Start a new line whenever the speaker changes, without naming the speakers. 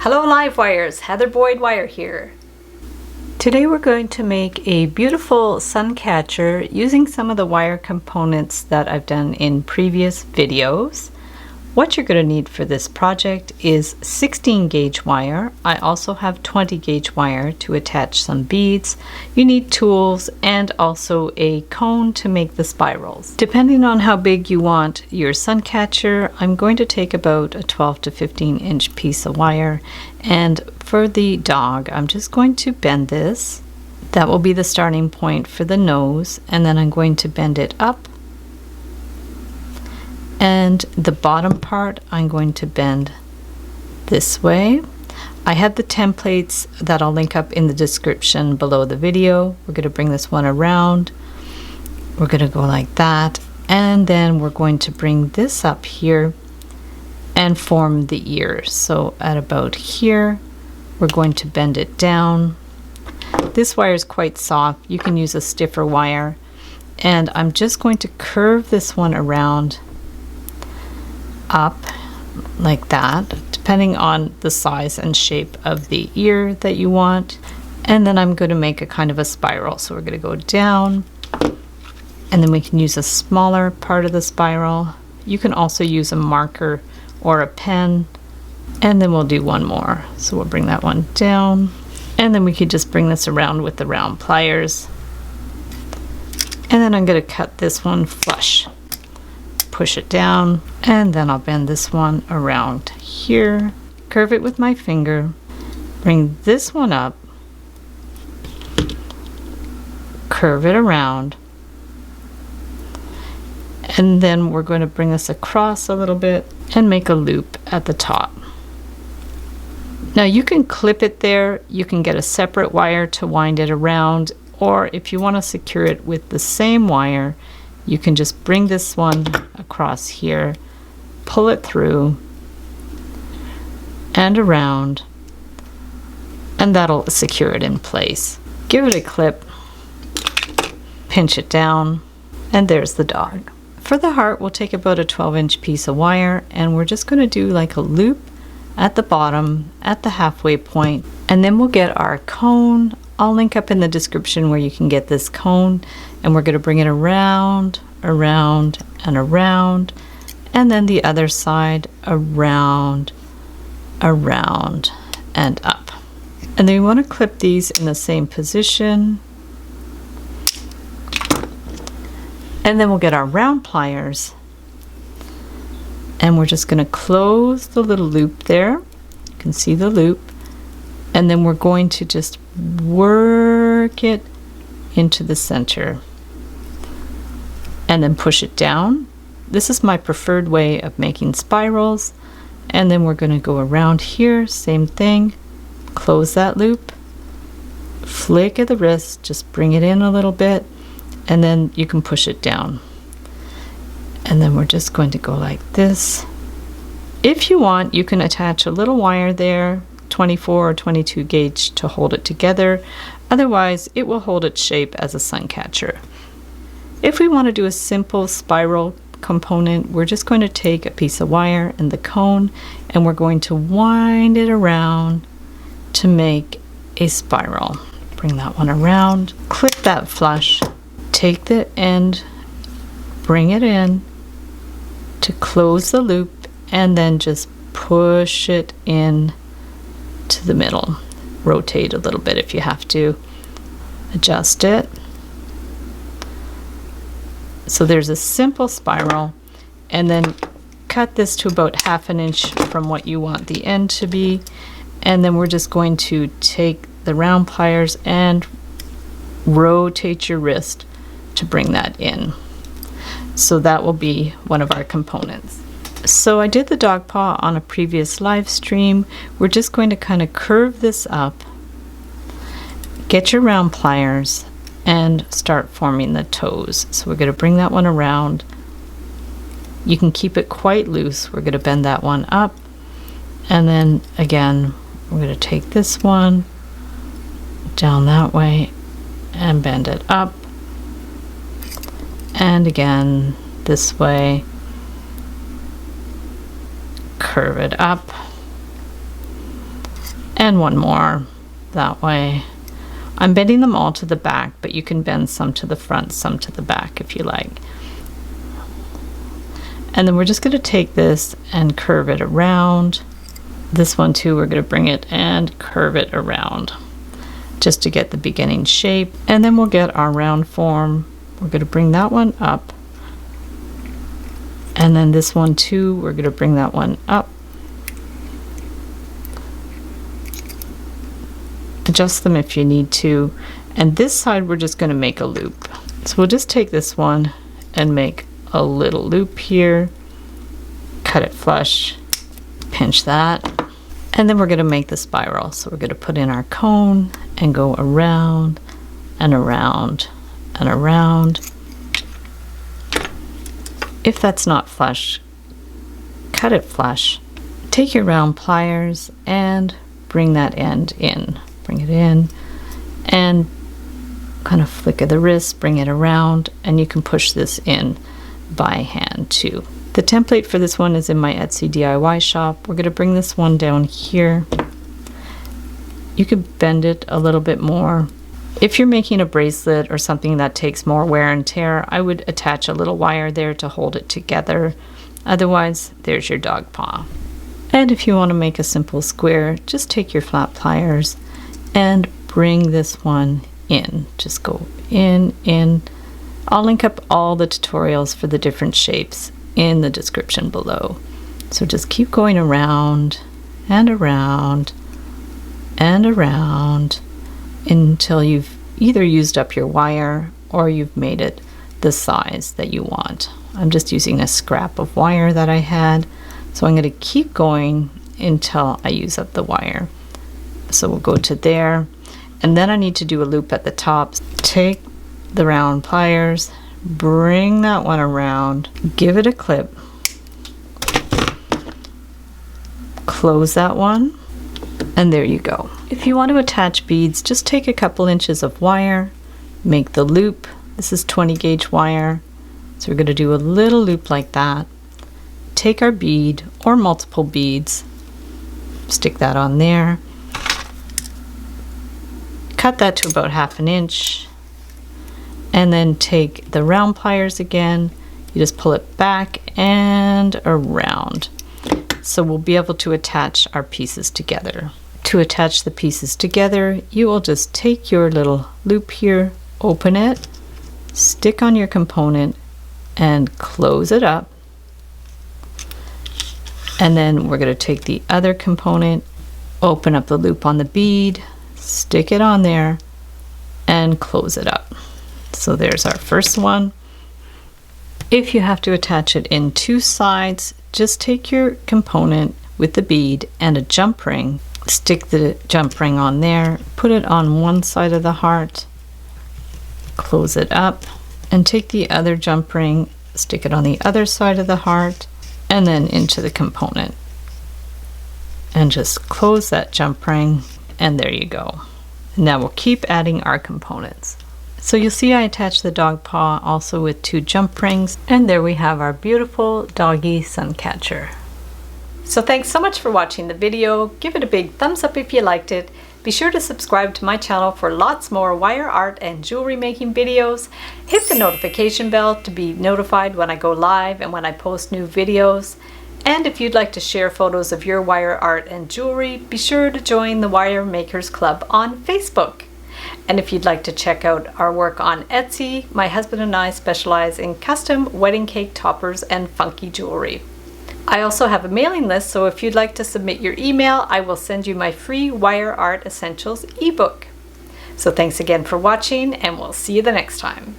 Hello Live Wires, Heather Boyd Wire here. Today we're going to make a beautiful Suncatcher using some of the wire components that I've done in previous videos. What you're going to need for this project is 16 gauge wire. I also have 20 gauge wire to attach some beads. You need tools and also a cone to make the spirals. Depending on how big you want your Suncatcher, I'm going to take about a 12 to 15 inch piece of wire, and for the dog I'm just going to bend this. That will be the starting point for the nose, and then I'm going to bend it up. And the bottom part I'm going to bend this way. I have the templates that I'll link up in the description below the video. We're going to bring this one around. We're going to go like that, and then we're going to bring this up here and form the ear. So at about here we're going to bend it down. This wire is quite soft. You can use a stiffer wire, and I'm just going to curve this one around up like that, depending on the size and shape of the ear that you want. And then I'm going to make a kind of a spiral. So we're going to go down, and then we can use a smaller part of the spiral. You can also use a marker or a pen, and then we'll do one more. So we'll bring that one down, and then we could just bring this around with the round pliers. And then I'm going to cut this one flush. Push it down, and then I'll bend this one around here, curve it with my finger, bring this one up, curve it around, and then we're going to bring this across a little bit and make a loop at the top. Now you can clip it there, you can get a separate wire to wind it around, or if you want to secure it with the same wire, you can just bring this one across here, pull it through and around, and that'll secure it in place. Give it a clip, pinch it down, and there's the dog. For the heart, we'll take about a 12-inch piece of wire, and we're just going to do like a loop at the bottom at the halfway point, and then we'll get our cone. I'll link up in the description where you can get this cone, and we're going to bring it around, around, and around, and then the other side around, around, and up. And then we want to clip these in the same position, and then we'll get our round pliers, and we're just going to close the little loop there. You can see the loop, and then we're going to just work it into the center and then push it down. This is my preferred way of making spirals. And then we're going to go around here, same thing, close that loop, flick of the wrist, just bring it in a little bit, and then you can push it down. And then we're just going to go like this. If you want, you can attach a little wire there, 24 or 22 gauge, to hold it together. Otherwise, it will hold its shape as a Suncatcher. If we want to do a simple spiral component, we're just going to take a piece of wire and the cone, and we're going to wind it around to make a spiral. Bring that one around, clip that flush, take the end, bring it in to close the loop, and then just push it in to the middle. Rotate a little bit if you have to. Adjust it. So there's a simple spiral, and then cut this to about 1/2 inch from what you want the end to be, and then we're just going to take the round pliers and rotate your wrist to bring that in. So that will be one of our components. So I did the dog paw on a previous live stream. We're just going to kind of curve this up, get your round pliers, and start forming the toes. So we're going to bring that one around. You can keep it quite loose. We're going to bend that one up, and then again we're going to take this one down that way and bend it up, and again this way, curve it up, and one more that way. I'm bending them all to the back, but you can bend some to the front, some to the back if you like. And then we're just going to take this and curve it around. This one too, we're going to bring it and curve it around just to get the beginning shape. And then we'll get our round form. We're going to bring that one up. And then this one too, we're going to bring that one up. Adjust them if you need to. And this side we're just going to make a loop. So we'll just take this one and make a little loop here, cut it flush, pinch that, and then we're going to make the spiral. So we're going to put in our cone and go around and around and around. If that's not flush, cut it flush. Take your round pliers and bring that end in. Bring it in and kind of flick of the wrist, bring it around, and you can push this in by hand too. The template for this one is in my Etsy DIY shop. We're going to bring this one down here. You could bend it a little bit more. If you're making a bracelet or something that takes more wear and tear, I would attach a little wire there to hold it together. Otherwise, there's your dog paw. And if you want to make a simple square, just take your flat pliers and bring this one in. Just go in. I'll link up all the tutorials for the different shapes in the description below. So just keep going around and around and around until you've either used up your wire or you've made it the size that you want. I'm just using a scrap of wire that I had, so I'm going to keep going until I use up the wire. So we'll go to there, and then I need to do a loop at the top. Take the round pliers, bring that one around, give it a clip, close that one, and there you go. If you want to attach beads, just take a couple inches of wire, make the loop. This is 20 gauge wire, so we're going to do a little loop like that. Take our bead or multiple beads, stick that on there, cut that to about 1/2 inch, and then take the round pliers again. You just pull it back and around. So we'll be able to attach our pieces together. To attach the pieces together, you will just take your little loop here, open it, stick on your component, and close it up. And then we're going to take the other component, open up the loop on the bead, stick it on there, and close it up. So there's our first one. If you have to attach it in two sides, just take your component with the bead and a jump ring, stick the jump ring on there, put it on one side of the heart, close it up, and take the other jump ring, stick it on the other side of the heart, and then into the component. And just close that jump ring, and there you go. Now we'll keep adding our components. So you'll see I attached the dog paw also with 2 jump rings, and there we have our beautiful doggy Suncatcher. So thanks so much for watching the video. Give it a big thumbs up if you liked it. Be sure to subscribe to my channel for lots more wire art and jewelry making videos. Hit the notification bell to be notified when I go live and when I post new videos. And if you'd like to share photos of your wire art and jewelry, be sure to join the Wire Makers Club on Facebook. And if you'd like to check out our work on Etsy, my husband and I specialize in custom wedding cake toppers and funky jewelry. I also have a mailing list, so if you'd like to submit your email, I will send you my free Wire Art Essentials ebook. So thanks again for watching, and we'll see you the next time.